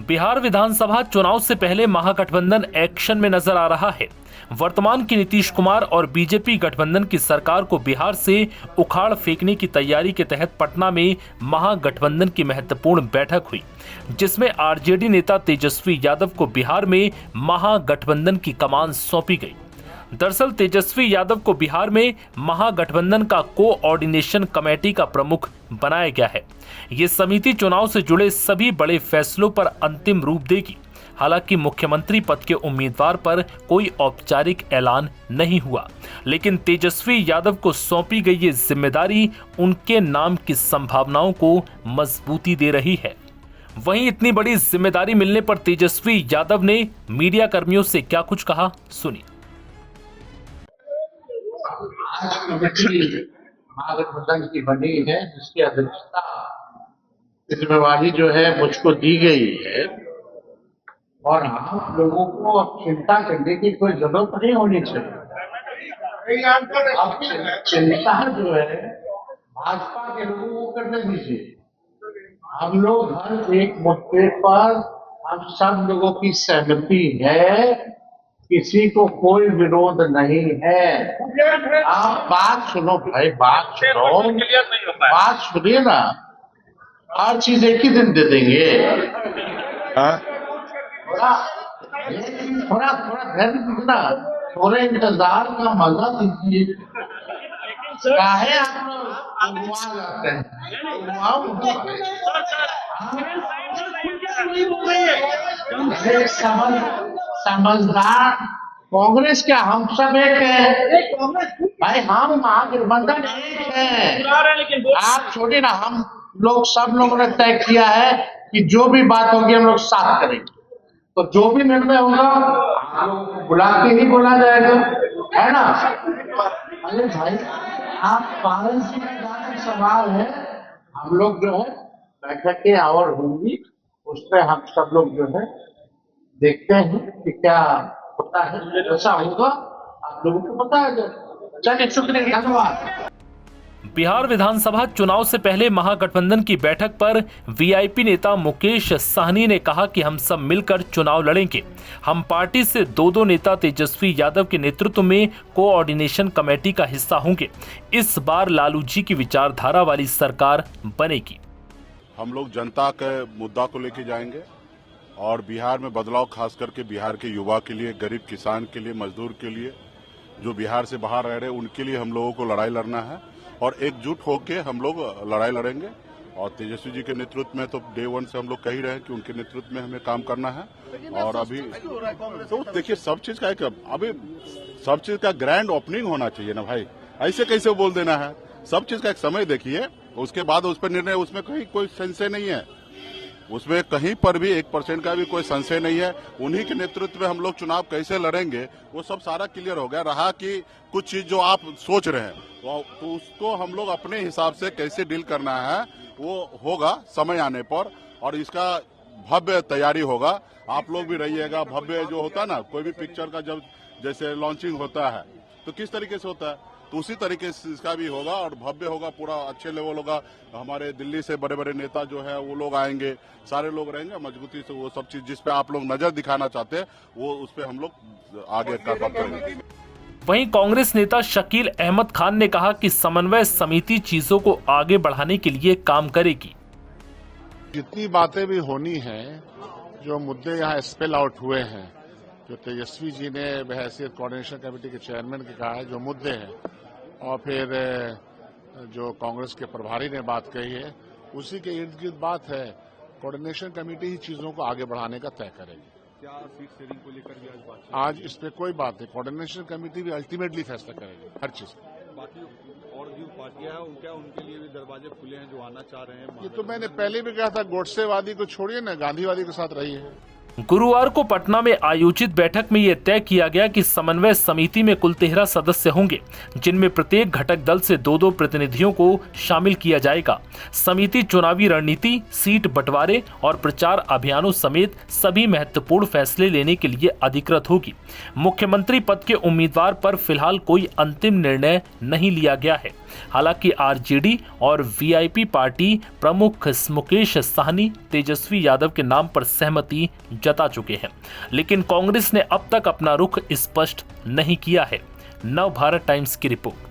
बिहार विधानसभा चुनाव से पहले महागठबंधन एक्शन में नजर आ रहा है। वर्तमान की नीतीश कुमार और बीजेपी गठबंधन की सरकार को बिहार से उखाड़ फेंकने की तैयारी के तहत पटना में महागठबंधन की महत्वपूर्ण बैठक हुई, जिसमें आरजेडी नेता तेजस्वी यादव को बिहार में महागठबंधन की कमान सौंपी गई। दरअसल तेजस्वी यादव को बिहार में महागठबंधन का कोऑर्डिनेशन कमेटी का प्रमुख बनाया गया है। ये समिति चुनाव से जुड़े सभी बड़े फैसलों पर अंतिम रूप देगी। हालांकि मुख्यमंत्री पद के उम्मीदवार पर कोई औपचारिक ऐलान नहीं हुआ, लेकिन तेजस्वी यादव को सौंपी गई ये जिम्मेदारी उनके नाम की संभावनाओं को मजबूती दे रही है। वहीं इतनी बड़ी जिम्मेदारी मिलने पर तेजस्वी यादव ने मीडिया कर्मियों से क्या कुछ कहा, सुनिए। आज कमेटी महागठबंधन की बनी है, जिसकी अध्यक्षता जिम्मेवारी जो है मुझको दी गई है, और हम लोगों को अब चिंता करने की कोई जरूरत नहीं होनी चाहिए। अब चिंता जो है भाजपा के लोगों को करने दीजिए। हम लोग हर एक मुद्दे पर हम सब लोगों की सहमति है, किसी को कोई विरोध नहीं है। आप बात सुनो भाई, बात सुनो, बात सुनिए ना। हर चीज एक ही दिन दे देंगे। थोड़ा धैर्य दीजिए, थोड़ा इंतजार का मजा दीजिए। काहे आप लोग घुमा जाते हैं? समझदार कांग्रेस क्या, हम सब एक है भाई। हम महागठबंधन एक है। आप छोड़िए ना, हम लोग सब लोगों ने तय किया है कि जो भी बात होगी हम लोग साथ करेंगे। तो जो भी निर्णय होगा हम लोग को बुला के ही बोला जाएगा, है ना? अरे भाई, आप पालन से सवाल है। हम लोग जो है बैठकें और होंगी, उस पर हम सब लोग जो है देखते हैं कि क्या होता है। ऐसा होगा आप लोगों को पता है। चलिए, शुक्रिया, धन्यवाद। बिहार विधानसभा चुनाव से पहले महागठबंधन की बैठक पर वीआईपी नेता मुकेश साहनी ने कहा कि हम सब मिलकर चुनाव लड़ेंगे। हम पार्टी से दो नेता तेजस्वी यादव के नेतृत्व में कोऑर्डिनेशन कमेटी का हिस्सा होंगे। इस बार लालू जी की विचारधारा वाली सरकार बनेगी। हम लोग जनता के मुद्दा को लेके जाएंगे और बिहार में बदलाव, खास करके बिहार के युवा के लिए, गरीब किसान के लिए, मजदूर के लिए, जो बिहार से बाहर रह रहे हैं, उनके लिए हम लोगों को लड़ाई लड़ना है और एकजुट होकर हम लोग लड़ाई लड़ेंगे। और तेजस्वी जी के नेतृत्व में तो डे वन से हम लोग कह ही रहे हैं कि उनके नेतृत्व में हमें काम करना है। और अभी तो देखिए, सब चीज का एक, अभी सब चीज का ग्रैंड ओपनिंग होना चाहिए ना भाई। ऐसे कैसे बोल देना है? सब चीज का एक समय देखिए, उसके बाद उस पर निर्णय। उसमें कहीं कोई संशय नहीं है, उसमें कहीं पर भी 1% का भी कोई संशय नहीं है। उन्हीं के नेतृत्व में हम लोग चुनाव कैसे लड़ेंगे वो सब सारा क्लियर हो गया। रहा कि कुछ चीज जो आप सोच रहे हैं तो उसको हम लोग अपने हिसाब से कैसे डील करना है वो होगा समय आने पर, और इसका भव्य तैयारी होगा। आप लोग भी रहिएगा। भव्य जो होता है ना, कोई भी पिक्चर का जब जैसे लॉन्चिंग होता है तो किस तरीके से होता है, तो उसी तरीके से इसका भी होगा और भव्य होगा, पूरा अच्छे लेवल होगा। हमारे दिल्ली से बड़े बड़े नेता जो है वो लोग आएंगे, सारे लोग रहेंगे मजबूती से। वो सब चीज जिस पे आप लोग नजर दिखाना चाहते हैं वो उस पे हम लोग आगे का काम करेंगे। वहीं कांग्रेस नेता शकील अहमद खान ने कहा कि समन्वय समिति चीजों को आगे बढ़ाने के लिए काम करेगी। जितनी बातें भी होनी है, जो मुद्दे यहाँ स्पेल आउट हुए हैं, जो तेजस्वी जी ने बहैसियत कोऑर्डिनेशन कमेटी के चेयरमैन के कहा है, जो मुद्दे हैं, और फिर जो कांग्रेस के प्रभारी ने बात कही है, उसी के इर्द गिर्द बात है। कोऑर्डिनेशन कमेटी ही चीजों को आगे बढ़ाने का तय करेगी। क्या सीट शेयरिंग को लेकर भी आज बात? आज इस पे कोई बात नहीं। कोऑर्डिनेशन कमेटी भी अल्टीमेटली फैसला करेगी हर चीज। बाकी और जो पार्टियां हैं क्या उनके लिए भी दरवाजे खुले हैं जो आना चाह रहे हैं? ये तो मैंने पहले भी कहा था, गोडसेवादी को छोड़िए ना, गांधीवादी के साथ रहिए। गुरुवार को पटना में आयोजित बैठक में यह तय किया गया कि समन्वय समिति में कुल 13 सदस्य होंगे, जिनमें प्रत्येक घटक दल से 2 प्रतिनिधियों को शामिल किया जाएगा। समिति चुनावी रणनीति, सीट बंटवारे और प्रचार अभियानों समेत सभी महत्वपूर्ण फैसले लेने के लिए अधिकृत होगी। मुख्यमंत्री पद के उम्मीदवार पर फिलहाल कोई अंतिम निर्णय नहीं लिया गया है। हालांकि आरजेडी और वीआईपी पार्टी प्रमुख मुकेश साहनी तेजस्वी यादव के नाम पर सहमति जता चुके हैं, लेकिन कांग्रेस ने अब तक अपना रुख स्पष्ट नहीं किया है। नव भारत टाइम्स की रिपोर्ट।